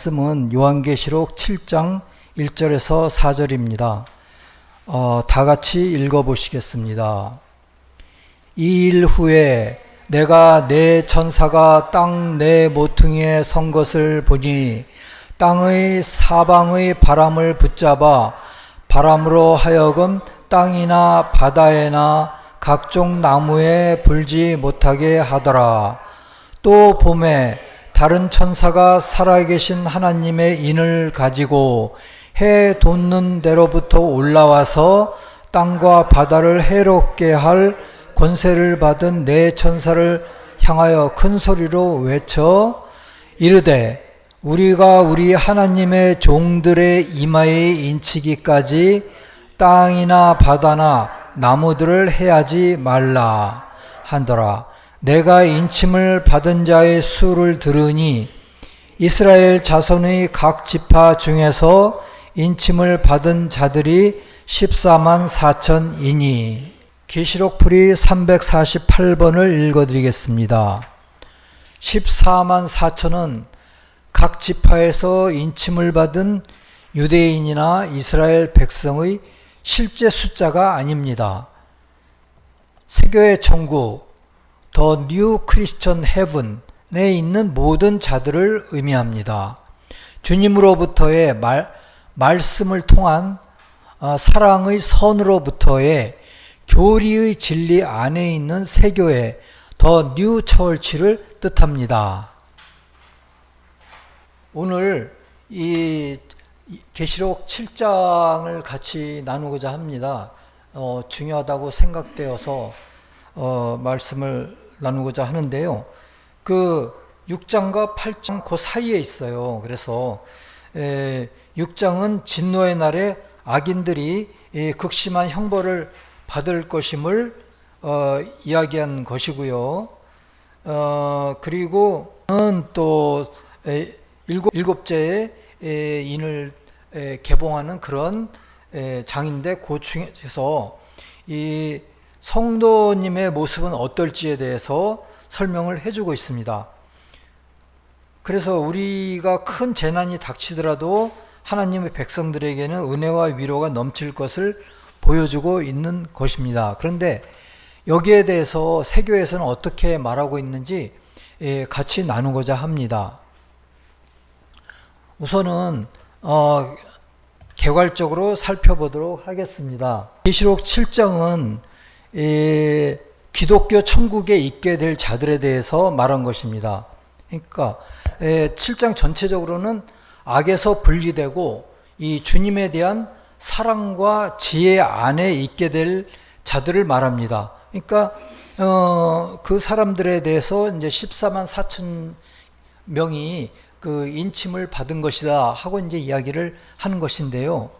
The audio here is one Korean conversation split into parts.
말씀은 요한계시록 7장 1절에서 4절입니다. 다 같이 읽어보시겠습니다. 이 일 후에 내가 내 천사가 땅 내 모퉁이에 선 것을 보니 땅의 사방의 바람을 붙잡아 바람으로 하여금 땅이나 바다에나 각종 나무에 불지 못하게 하더라. 또 봄에 다른 천사가 살아계신 하나님의 인을 가지고 해 돋는 데로부터 올라와서 땅과 바다를 해롭게 할 권세를 받은 네 천사를 향하여 큰 소리로 외쳐 이르되 우리가 우리 하나님의 종들의 이마에 인치기까지 땅이나 바다나 나무들을 해하지 말라 한더라. 내가 인침을 받은 자의 수를 들으니 이스라엘 자손의 각 지파 중에서 인침을 받은 자들이 14만 4천이니 계시록 풀이 348번을 읽어드리겠습니다. 14만 4천은 각 지파에서 인침을 받은 유대인이나 이스라엘 백성의 실제 숫자가 아닙니다. 세교의 천국 더 뉴 크리스천 헤븐에 있는 모든 자들을 의미합니다. 주님으로부터의 말씀을 통한 사랑의 선으로부터의 교리의 진리 안에 있는 세교회 더 뉴 처치를 뜻합니다. 오늘 이 계시록 7장을 같이 나누고자 합니다. 중요하다고 생각되어서 말씀을 나누고자 하는데요. 그 6장과 8장 그 사이에 있어요. 그래서 6장은 진노의 날에 악인들이 극심한 형벌을 받을 것임을 이야기한 것이고요. 그리고 또 일곱째의 인을 개봉하는 그런 장인데 그 중에서 이 성도님의 모습은 어떨지에 대해서 설명을 해주고 있습니다. 그래서 우리가 큰 재난이 닥치더라도 하나님의 백성들에게는 은혜와 위로가 넘칠 것을 보여주고 있는 것입니다. 그런데 여기에 대해서 세교에서는 어떻게 말하고 있는지 같이 나누고자 합니다. 우선은 개괄적으로 살펴보도록 하겠습니다. 계시록 7장은 기독교 천국에 있게 될 자들에 대해서 말한 것입니다. 그러니까 7장 전체적으로는 악에서 분리되고 이 주님에 대한 사랑과 지혜 안에 있게 될 자들을 말합니다. 그러니까 그 사람들에 대해서 이제 14만 4천 명이 그 인침을 받은 것이다 하고 이제 이야기를 하는 것인데요.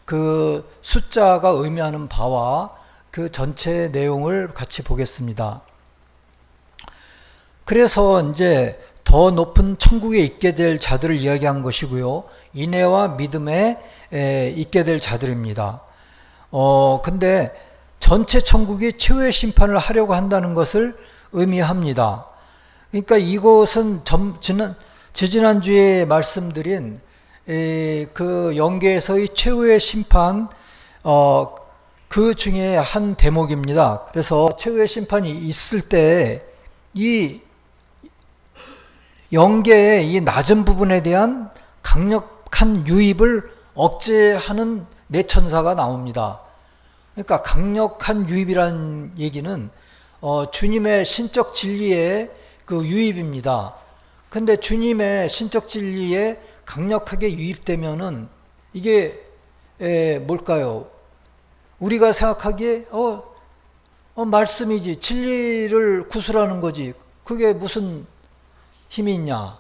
그 숫자가 의미하는 바와 그 전체 내용을 같이 보겠습니다. 그래서 이제 더 높은 천국에 있게 될 자들을 이야기한 것이고요. 인애와 믿음에 있게 될 자들입니다. 근데 전체 천국이 최후의 심판을 하려고 한다는 것을 의미합니다. 그러니까 이것은 지난주에 말씀드린 그 영계에서의 최후의 심판 그 중에 한 대목입니다. 그래서 최후의 심판이 있을 때 이 영계의 이 낮은 부분에 대한 강력한 유입을 억제하는 네 천사가 나옵니다. 그러니까 강력한 유입이라는 얘기는 주님의 신적 진리의 그 유입입니다. 근데 주님의 신적 진리에 강력하게 유입되면은 이게 뭘까요? 우리가 생각하기에 말씀이지 진리를 구술하는 거지 그게 무슨 힘이 있냐?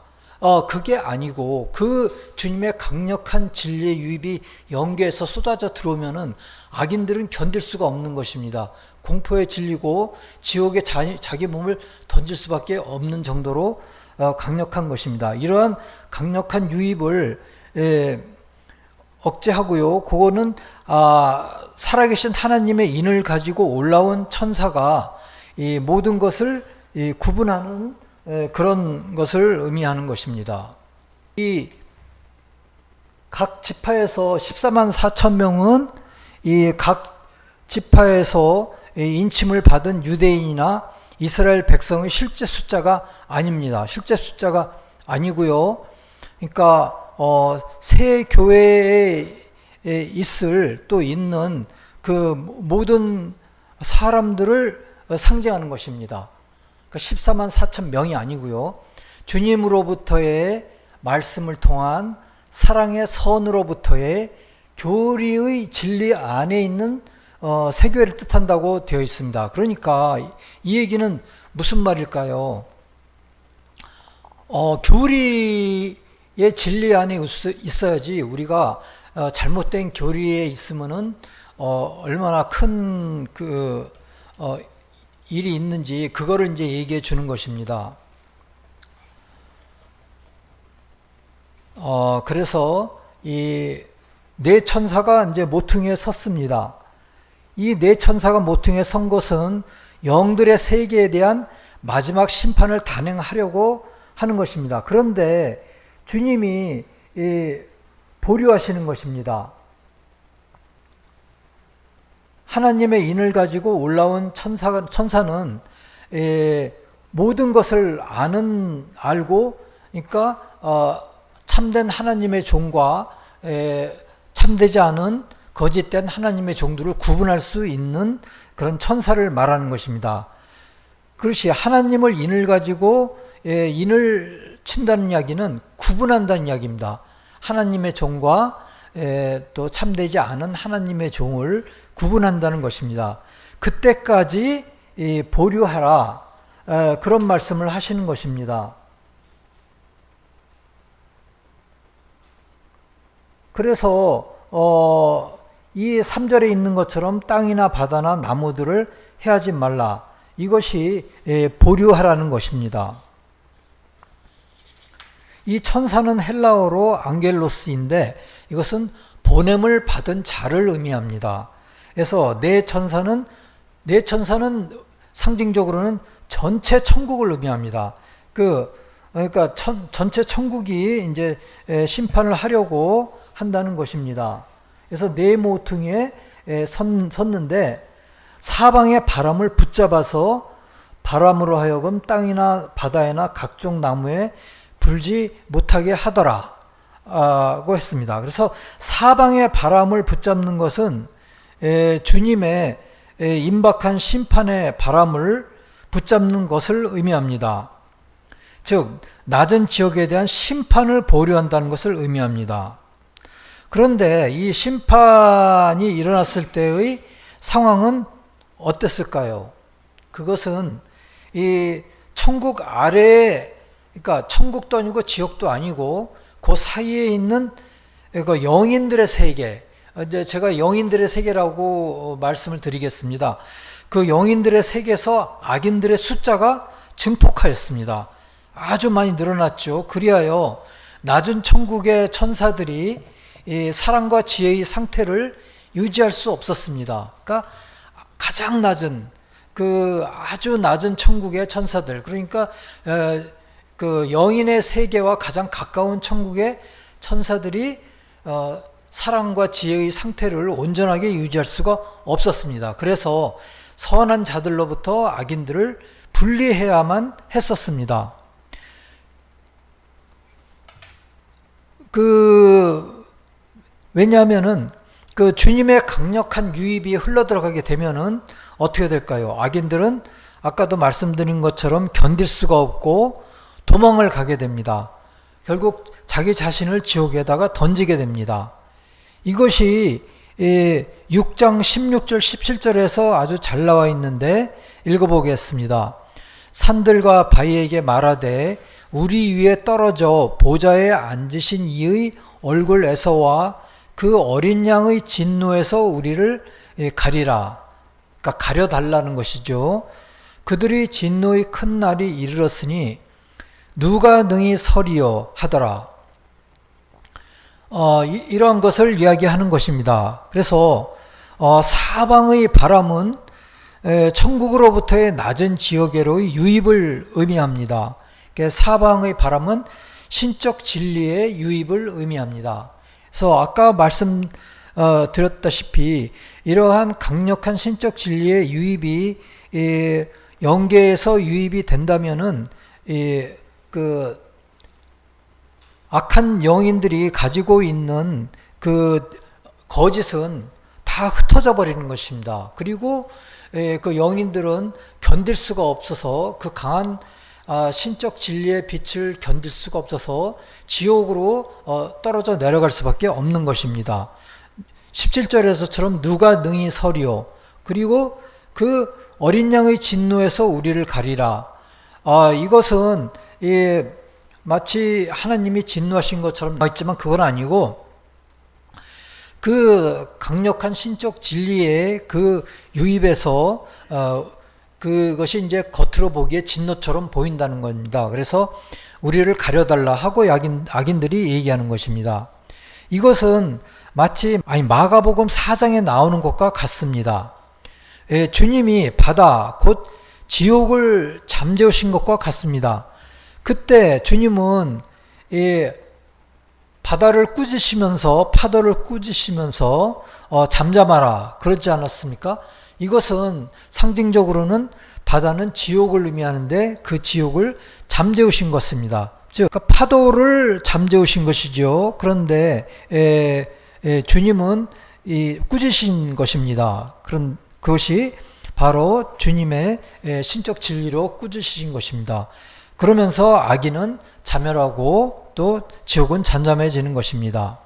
그게 아니고 그 주님의 강력한 진리의 유입이 영계에서 쏟아져 들어오면은 악인들은 견딜 수가 없는 것입니다. 공포에 질리고 지옥에 자기 몸을 던질 수밖에 없는 정도로 강력한 것입니다. 이러한 강력한 유입을 억제하고요. 그거는 살아계신 하나님의 인을 가지고 올라온 천사가 이 모든 것을 구분하는 그런 것을 의미하는 것입니다. 이 각 지파에서 14만 4천 명은 이 각 지파에서 인침을 받은 유대인이나 이스라엘 백성의 실제 숫자가 아닙니다. 실제 숫자가 아니고요. 그러니까 새 교회에 있을 또 있는 그 모든 사람들을 상징하는 것입니다. 그러니까 14만 4천 명이 아니고요. 주님으로부터의 말씀을 통한 사랑의 선으로부터의 교리의 진리 안에 있는 세교회를 뜻한다고 되어 있습니다. 그러니까 이 얘기는 무슨 말일까요? 교리의 진리 안에 있어야지 우리가 잘못된 교리에 있으면은 얼마나 큰 일이 있는지 그거를 이제 얘기해 주는 것입니다. 그래서 이 네 천사가 이제 모퉁이에 섰습니다. 이 네 천사가 모퉁이에 선 것은 영들의 세계에 대한 마지막 심판을 단행하려고 하는 것입니다. 그런데 주님이 보류하시는 것입니다. 하나님의 인을 가지고 올라온 천사는 모든 것을 알고, 그러니까 참된 하나님의 종과 참되지 않은 거짓된 하나님의 종들을 구분할 수 있는 그런 천사를 말하는 것입니다. 그것이 하나님을 인을 가지고 인을 친다는 이야기는 구분한다는 이야기입니다. 하나님의 종과 또 참되지 않은 하나님의 종을 구분한다는 것입니다. 그때까지 보류하라, 그런 말씀을 하시는 것입니다. 그래서 이 3절에 있는 것처럼 땅이나 바다나 나무들을 해하지 말라, 이것이 보류하라는 것입니다. 이 천사는 헬라어로 앙겔로스인데 이것은 보냄을 받은 자를 의미합니다. 그래서 네 천사는 상징적으로는 전체 천국을 의미합니다. 그러니까 전체 천국이 이제 심판을 하려고 한다는 것입니다. 그래서 네 모퉁이에 섰는데 사방의 바람을 붙잡아서 바람으로 하여금 땅이나 바다에나 각종 나무에 불지 못하게 하더라고 했습니다. 그래서 사방의 바람을 붙잡는 것은 주님의 임박한 심판의 바람을 붙잡는 것을 의미합니다. 즉 낮은 지역에 대한 심판을 보류한다는 것을 의미합니다. 그런데 이 심판이 일어났을 때의 상황은 어땠을까요? 그것은 이 천국 아래에, 그러니까 천국도 아니고 지옥도 아니고 그 사이에 있는 그 영인들의 세계, 이제 제가 영인들의 세계라고 말씀을 드리겠습니다. 그 영인들의 세계에서 악인들의 숫자가 증폭하였습니다. 아주 많이 늘어났죠. 그리하여 낮은 천국의 천사들이 이 사랑과 지혜의 상태를 유지할 수 없었습니다. 그러니까 가장 낮은 아주 낮은 천국의 천사들, 그러니까 그 영인의 세계와 가장 가까운 천국의 천사들이 사랑과 지혜의 상태를 온전하게 유지할 수가 없었습니다. 그래서 선한 자들로부터 악인들을 분리해야만 했었습니다. 왜냐하면은 그 주님의 강력한 유입이 흘러들어가게 되면은 어떻게 될까요? 악인들은 아까도 말씀드린 것처럼 견딜 수가 없고 도망을 가게 됩니다. 결국 자기 자신을 지옥에다가 던지게 됩니다. 이것이 6장 16절 17절에서 아주 잘 나와 있는데 읽어보겠습니다. 산들과 바위에게 말하되 우리 위에 떨어져 보좌에 앉으신 이의 얼굴에서와 그 어린 양의 진노에서 우리를 가리라. 그러니까 가려달라는 것이죠. 그들이 진노의 큰 날이 이르렀으니 누가 능히 서리요 하더라. 이러한 것을 이야기하는 것입니다. 그래서 사방의 바람은 천국으로부터의 낮은 지역에로의 유입을 의미합니다. 사방의 바람은 신적 진리의 유입을 의미합니다. 그래서 아까 드렸다시피 이러한 강력한 신적 진리의 유입이 영계에서 유입이 된다면은 그 악한 영인들이 가지고 있는 그 거짓은 다 흩어져 버리는 것입니다. 그리고 그 영인들은 견딜 수가 없어서 그 강한 신적 진리의 빛을 견딜 수가 없어서 지옥으로 떨어져 내려갈 수밖에 없는 것입니다. 17절에서처럼 누가 능히 서리요. 그리고 그 어린 양의 진노에서 우리를 가리라. 이것은 마치 하나님이 진노하신 것처럼 나있지만 그건 아니고 그 강력한 신적 진리의 그 유입에서 그것이 이제 겉으로 보기에 진노처럼 보인다는 겁니다. 그래서 우리를 가려달라 하고 악인들이 얘기하는 것입니다. 이것은 마치 마가복음 4장에 나오는 것과 같습니다. 주님이 바다 곧 지옥을 잠재우신 것과 같습니다. 그때 주님은 바다를 꾸짖으시면서 파도를 꾸짖으시면서 잠잠하라 그러지 않았습니까? 이것은 상징적으로는 바다는 지옥을 의미하는데 그 지옥을 잠재우신 것입니다. 즉 파도를 잠재우신 것이죠. 그런데 주님은 꾸짖으신 것입니다. 그것이 바로 주님의 신적 진리로 꾸짖으신 것입니다. 그러면서 악인은 자멸하고 또 지옥은 잠잠해지는 것입니다.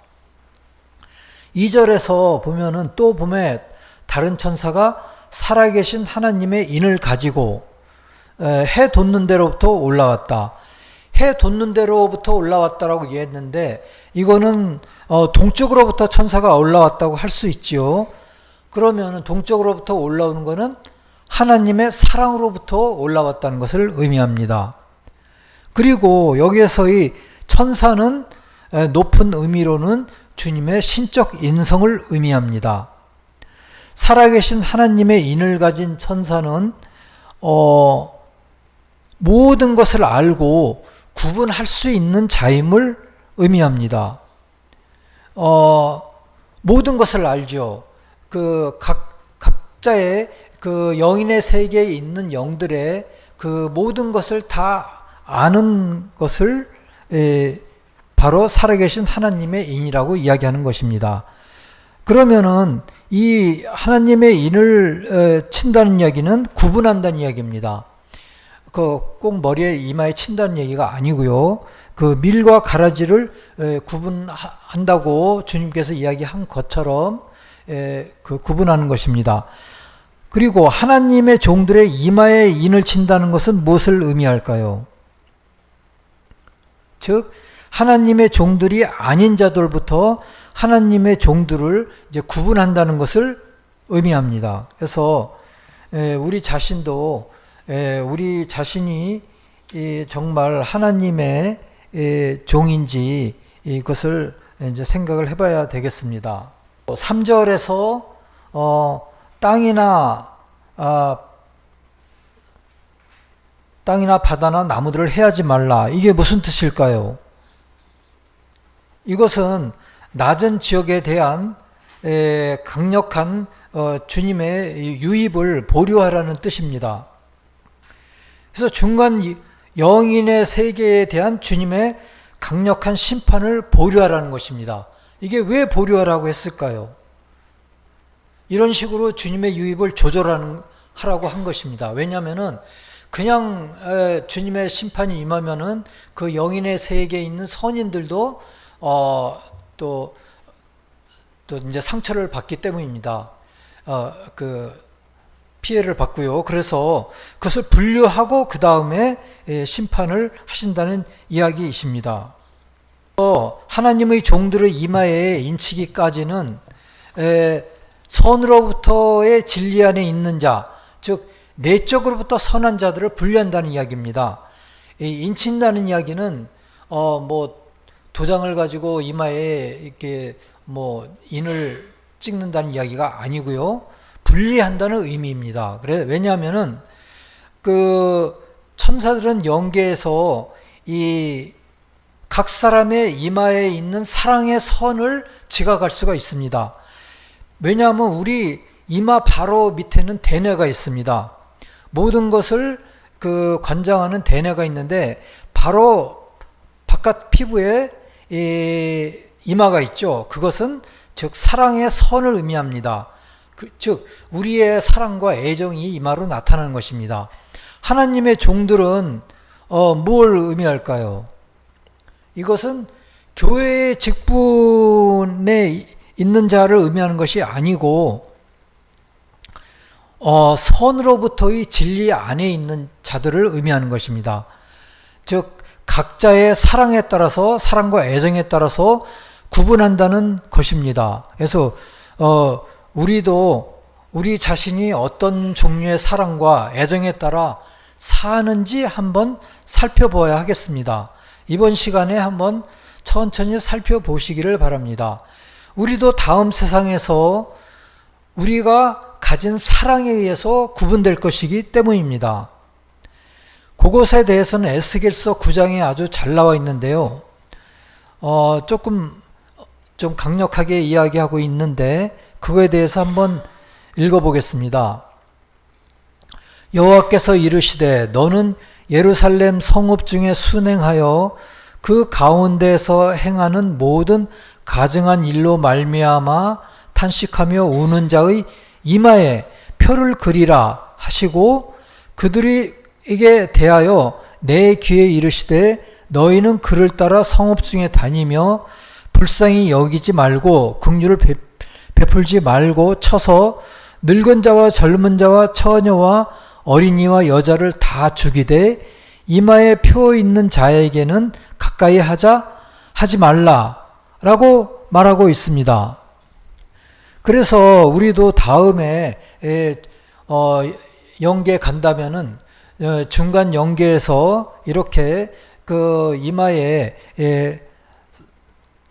2절에서 보면은 또 봄에 다른 천사가 살아계신 하나님의 인을 가지고 해 돋는 데로부터 올라왔다. 해 돋는 데로부터 올라왔다라고 얘기했는데 이거는 동쪽으로부터 천사가 올라왔다고 할 수 있지요. 그러면 동쪽으로부터 올라오는 것은 하나님의 사랑으로부터 올라왔다는 것을 의미합니다. 그리고 여기에서의 천사는 높은 의미로는 주님의 신적 인성을 의미합니다. 살아계신 하나님의 인을 가진 천사는 모든 것을 알고 구분할 수 있는 자임을 의미합니다. 모든 것을 알죠. 각자의 그 영인의 세계에 있는 영들의 그 모든 것을 다 아는 것을 바로 살아계신 하나님의 인이라고 이야기하는 것입니다. 그러면은 이 하나님의 인을 친다는 이야기는 구분한다는 이야기입니다. 꼭 머리에 이마에 친다는 얘기가 아니고요. 그 밀과 가라지를 구분한다고 주님께서 이야기한 것처럼 그 구분하는 것입니다. 그리고 하나님의 종들의 이마에 인을 친다는 것은 무엇을 의미할까요? 즉 하나님의 종들이 아닌 자들부터 하나님의 종들을 이제 구분한다는 것을 의미합니다. 그래서 우리 자신도 우리 자신이 정말 하나님의 종인지 이것을 이제 생각을 해봐야 되겠습니다. 3절에서 땅이나 바다나 나무들을 해하지 말라. 이게 무슨 뜻일까요? 이것은 낮은 지역에 대한 강력한 주님의 유입을 보류하라는 뜻입니다. 그래서 중간 영인의 세계에 대한 주님의 강력한 심판을 보류하라는 것입니다. 이게 왜 보류하라고 했을까요? 이런 식으로 주님의 유입을 하라고 한 것입니다. 왜냐하면은 그냥 주님의 심판이 임하면은 그 영인의 세계에 있는 선인들도 또 이제 상처를 받기 때문입니다. 피해를 받고요. 그래서 그것을 분류하고 그 다음에 심판을 하신다는 이야기이십니다. 하나님의 종들의 이마에 인치기까지는 선으로부터의 진리 안에 있는 자, 즉 내적으로부터 선한 자들을 분류한다는 이야기입니다. 인친다는 이야기는 도장을 가지고 이마에 이렇게 인을 찍는다는 이야기가 아니고요. 분리한다는 의미입니다. 왜냐하면은 그 천사들은 영계에서 이 각 사람의 이마에 있는 사랑의 선을 지각할 수가 있습니다. 왜냐하면 우리 이마 바로 밑에는 대뇌가 있습니다. 모든 것을 관장하는 대뇌가 있는데 바로 바깥 피부에 이마가 있죠. 그것은 즉 사랑의 선을 의미합니다. 즉 우리의 사랑과 애정이 이마로 나타나는 것입니다. 하나님의 종들은 뭘 의미할까요? 이것은 교회의 직분에 있는 자를 의미하는 것이 아니고 선으로부터의 진리 안에 있는 자들을 의미하는 것입니다. 즉 각자의 사랑에 따라서, 사랑과 애정에 따라서 구분한다는 것입니다. 그래서 우리도 우리 자신이 어떤 종류의 사랑과 애정에 따라 사는지 한번 살펴봐야 하겠습니다. 이번 시간에 한번 천천히 살펴보시기를 바랍니다. 우리도 다음 세상에서 우리가 가진 사랑에 의해서 구분될 것이기 때문입니다. 그것에 대해서는 에스겔서 9장에 아주 잘 나와 있는데요. 조금 좀 강력하게 이야기하고 있는데 그거에 대해서 한번 읽어보겠습니다. 여호와께서 이르시되 너는 예루살렘 성읍 중에 순행하여 그 가운데서 행하는 모든 가증한 일로 말미암아 탄식하며 우는 자의 이마에 표를 그리라 하시고 그들에게 대하여 내 귀에 이르시되 너희는 그를 따라 성읍 중에 다니며 불쌍히 여기지 말고 긍휼을 베풀지 말고 쳐서 늙은 자와 젊은 자와 처녀와 어린이와 여자를 다 죽이되 이마에 표 있는 자에게는 가까이 하지 말라라고 말하고 있습니다. 그래서 우리도 다음에 영계 간다면은 중간 영계에서 이렇게 그 이마에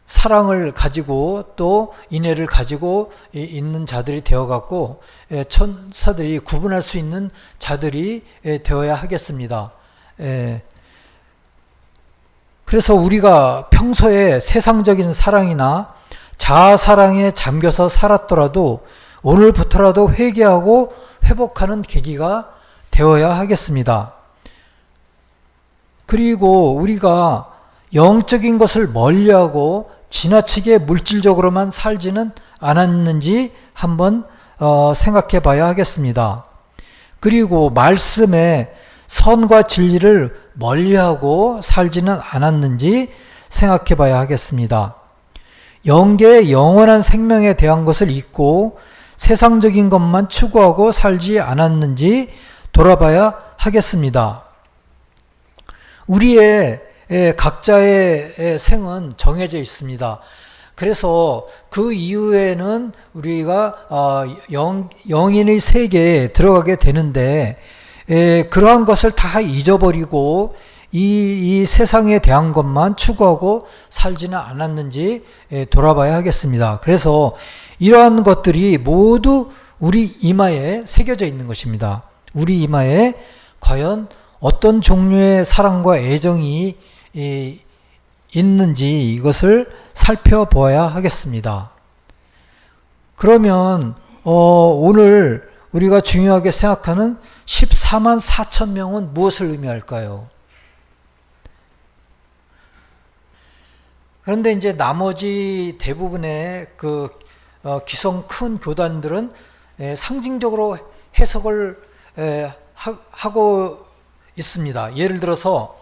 사랑을 가지고 또 인애를 가지고 있는 자들이 되어갖고 천사들이 구분할 수 있는 자들이 되어야 하겠습니다. 그래서 우리가 평소에 세상적인 사랑이나 자아사랑에 잠겨서 살았더라도 오늘부터라도 회개하고 회복하는 계기가 되어야 하겠습니다. 그리고 우리가 영적인 것을 멀리하고 지나치게 물질적으로만 살지는 않았는지 한번 생각해 봐야 하겠습니다. 그리고 말씀에 선과 진리를 멀리하고 살지는 않았는지 생각해 봐야 하겠습니다. 영계의 영원한 생명에 대한 것을 잊고 세상적인 것만 추구하고 살지 않았는지 돌아봐야 하겠습니다. 우리의 각자의 생은 정해져 있습니다. 그래서 그 이후에는 우리가 영인의 세계에 들어가게 되는데 그러한 것을 다 잊어버리고 이 세상에 대한 것만 추구하고 살지는 않았는지 돌아봐야 하겠습니다. 그래서 이러한 것들이 모두 우리 이마에 새겨져 있는 것입니다. 우리 이마에 과연 어떤 종류의 사랑과 애정이 있는지 이것을 살펴보아야 하겠습니다. 그러면 오늘 우리가 중요하게 생각하는 14만 4천 명은 무엇을 의미할까요? 그런데 이제 나머지 대부분의 기성 큰 교단들은 상징적으로 해석을 하고 있습니다. 예를 들어서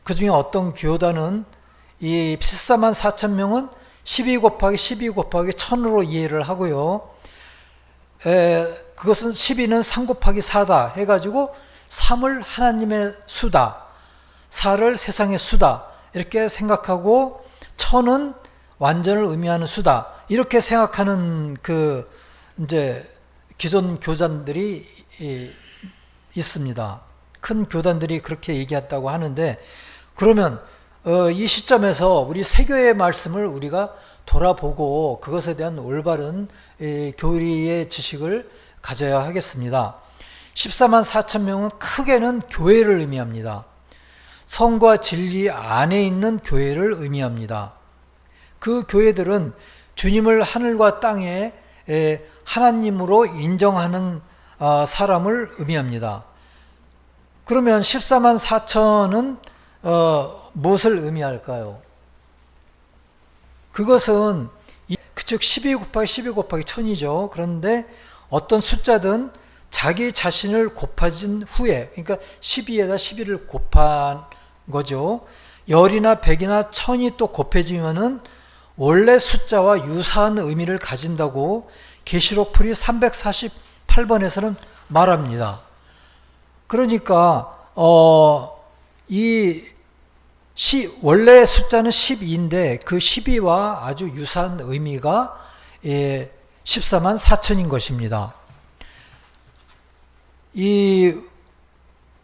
그 중에 어떤 교단은 이 14만 4천 명은 12 곱하기 12 곱하기 1000으로 이해를 하고요. 그것은 12는 3 곱하기 4다 해가지고 3을 하나님의 수다, 4를 세상의 수다 이렇게 생각하고 1000은 완전을 의미하는 수다 이렇게 생각하는 이제 기존 교단들이 있습니다. 큰 교단들이 그렇게 얘기했다고 하는데 그러면 이 시점에서 우리 세교의 말씀을 우리가 돌아보고 그것에 대한 올바른 교리의 지식을 가져야 하겠습니다. 14만 4천 명은 크게는 교회를 의미합니다. 성과 진리 안에 있는 교회를 의미합니다. 그 교회들은 주님을 하늘과 땅에 하나님으로 인정하는 사람을 의미합니다. 그러면 14만 4천은 무엇을 의미할까요? 그것은 즉 12 곱하기 12 곱하기 1000이죠. 그런데 어떤 숫자든 자기 자신을 곱해진 후에, 그러니까 12에다 12를 곱한 거죠. 열이나 백이나 천이 또 곱해지면은 원래 숫자와 유사한 의미를 가진다고 계시록 풀이 348번에서는 말합니다. 그러니까 원래 숫자는 12인데 그 12와 아주 유사한 의미가 14만 4천인 것입니다.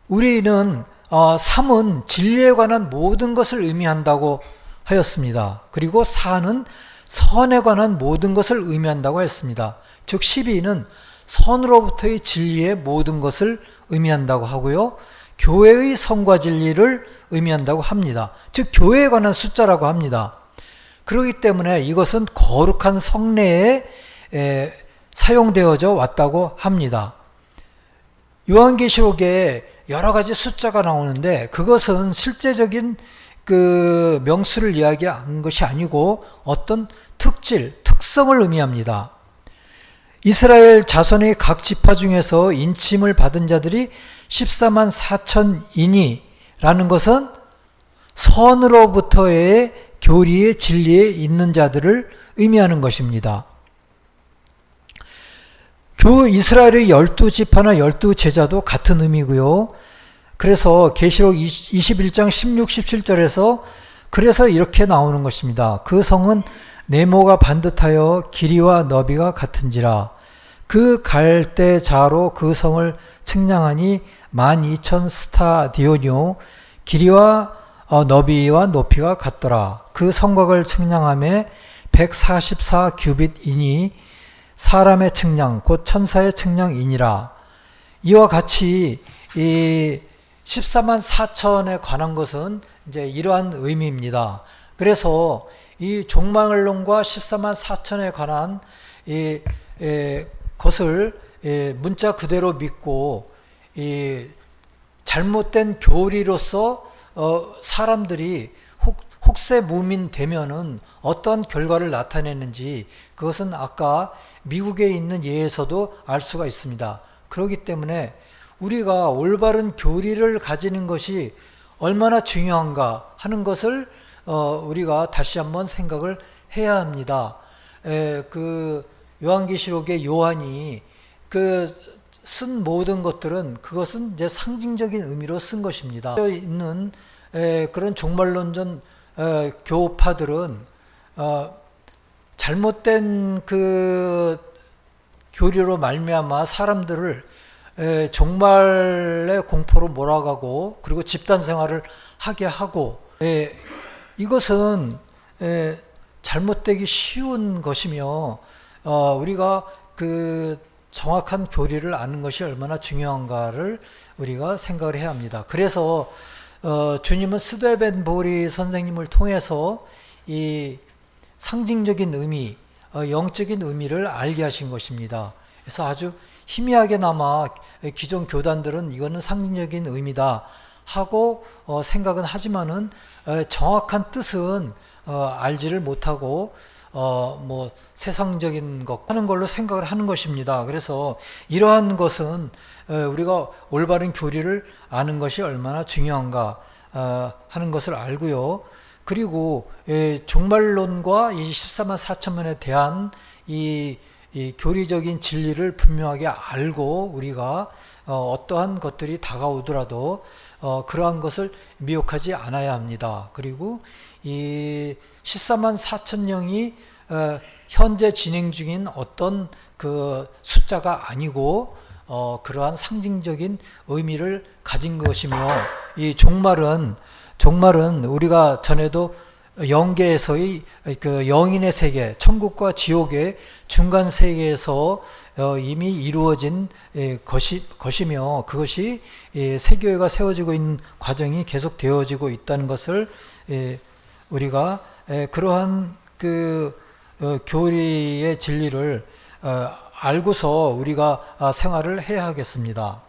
우리는 3은 진리에 관한 모든 것을 의미한다고 하였습니다. 그리고 4는 선에 관한 모든 것을 의미한다고 했습니다. 즉 12는 선으로부터의 진리의 모든 것을 의미한다고 하고요. 교회의 선과 진리를 의미한다고 합니다. 즉 교회에 관한 숫자라고 합니다. 그렇기 때문에 이것은 거룩한 성례에 사용되어져 왔다고 합니다. 요한계시록에 여러 가지 숫자가 나오는데 그것은 실제적인 그 명수를 이야기한 것이 아니고 어떤 특성을 의미합니다. 이스라엘 자손의 각 지파 중에서 인침을 받은 자들이 14만 4천이니라는 것은 선으로부터의 교리의 진리에 있는 자들을 의미하는 것입니다. 이스라엘의 12지파나 12제자도 같은 의미고요. 그래서 계시록 21장 16, 17절에서 그래서 이렇게 나오는 것입니다. 그 성은 네모가 반듯하여 길이와 너비가 같은지라 그 갈대자로 그 성을 측량하니 12,000 스타디오니오 길이와 너비와 높이가 같더라. 그 성곽을 측량함에 144 규빗이니 사람의 측량 곧 천사의 측량이니라. 이와 같이 이 14만 4천에 관한 것은 이제 이러한 의미입니다. 그래서 이 종말론과 14만 4천에 관한 것을 문자 그대로 믿고 잘못된 교리로서 사람들이 혹세무민 되면은 어떤 결과를 나타내는지 그것은 아까 미국에 있는 예에서도 알 수가 있습니다. 그렇기 때문에 우리가 올바른 교리를 가지는 것이 얼마나 중요한가 하는 것을 우리가 다시 한번 생각을 해야 합니다. 그 요한계시록의 요한이 쓴 모든 것들은 그것은 이제 상징적인 의미로 쓴 것입니다. 있는 그런 종말론전 교파들은 잘못된 그 교리로 말미암아 사람들을 종말의 공포로 몰아가고 그리고 집단 생활을 하게 하고 이것은 잘못되기 쉬운 것이며 우리가 그 정확한 교리를 아는 것이 얼마나 중요한가를 우리가 생각을 해야 합니다. 그래서 주님은 스데벤 보리 선생님을 통해서 이 상징적인 의미, 영적인 의미를 알게 하신 것입니다. 그래서 아주 희미하게나마 기존 교단들은 이거는 상징적인 의미다 하고 생각은 하지만은 정확한 뜻은 알지를 못하고 뭐 세상적인 것 하는 걸로 생각을 하는 것입니다. 그래서 이러한 것은 우리가 올바른 교리를 아는 것이 얼마나 중요한가 하는 것을 알고요. 그리고 종말론과 이 14만 4천만에 대한 이 교리적인 진리를 분명하게 알고 우리가 어떠한 것들이 다가오더라도 그러한 것을 미혹하지 않아야 합니다. 그리고 이 14만 4천령이 현재 진행 중인 어떤 그 숫자가 아니고 그러한 상징적인 의미를 가진 것이며 이 종말은 우리가 전에도 영계에서의 그 영인의 세계, 천국과 지옥의 중간 세계에서 이미 이루어진 것이며, 그것이 세교회가 세워지고 있는 과정이 계속 되어지고 있다는 것을 우리가 그러한 그 교리의 진리를 알고서 우리가 생활을 해야 하겠습니다.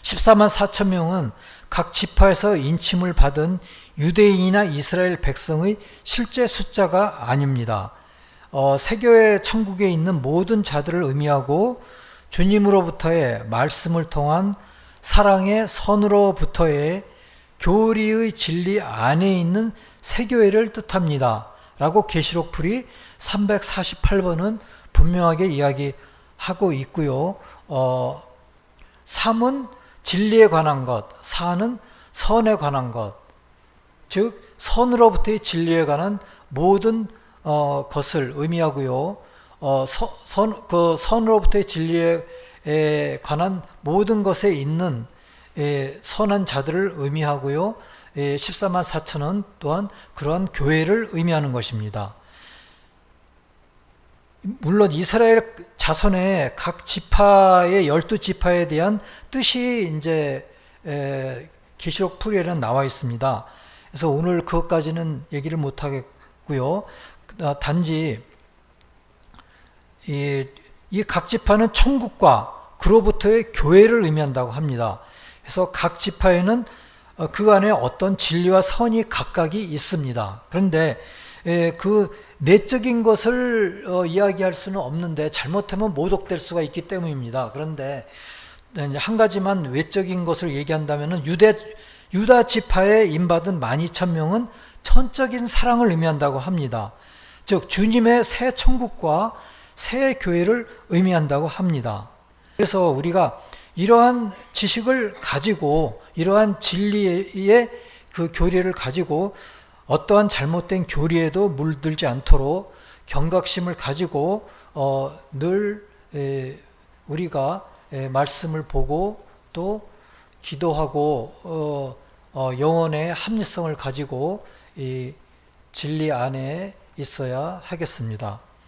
14만 4천 명은 각 지파에서 인침을 받은 유대인이나 이스라엘 백성의 실제 숫자가 아닙니다. 세교의 천국에 있는 모든 자들을 의미하고, 주님으로부터의 말씀을 통한 사랑의 선으로부터의 교리의 진리 안에 있는 세교회를 뜻합니다. 라고 계시록 풀이 348번은 분명하게 이야기하고 있고요. 3은 진리에 관한 것, 4는 선에 관한 것, 즉 선으로부터의 진리에 관한 모든 것을 의미하고요. 그 선으로부터의 진리에 관한 모든 것에 있는 선한 자들을 의미하고요. 14만 4천은 또한 그러한 교회를 의미하는 것입니다. 물론 이스라엘 자손의 각 지파의 12지파에 대한 뜻이 이제 계시록 풀이에는 나와 있습니다. 그래서 오늘 그것까지는 얘기를 못 하겠고요. 단지 이 각 지파는 천국과 그로부터의 교회를 의미한다고 합니다. 그래서 각 지파에는 그 안에 어떤 진리와 선이 각각이 있습니다. 그런데 그 내적인 것을 이야기할 수는 없는데, 잘못하면 모독될 수가 있기 때문입니다. 그런데 한 가지만 외적인 것을 얘기한다면, 유다 지파에 인받은 12,000명은 천적인 사랑을 의미한다고 합니다. 즉 주님의 새 천국과 새 교회를 의미한다고 합니다. 그래서 우리가 이러한 지식을 가지고, 이러한 진리의 그 교리를 가지고 어떠한 잘못된 교리에도 물들지 않도록 경각심을 가지고 늘 우리가 말씀을 보고 또 기도하고 영혼의 합리성을 가지고 이 진리 안에 있어야 하겠습니다.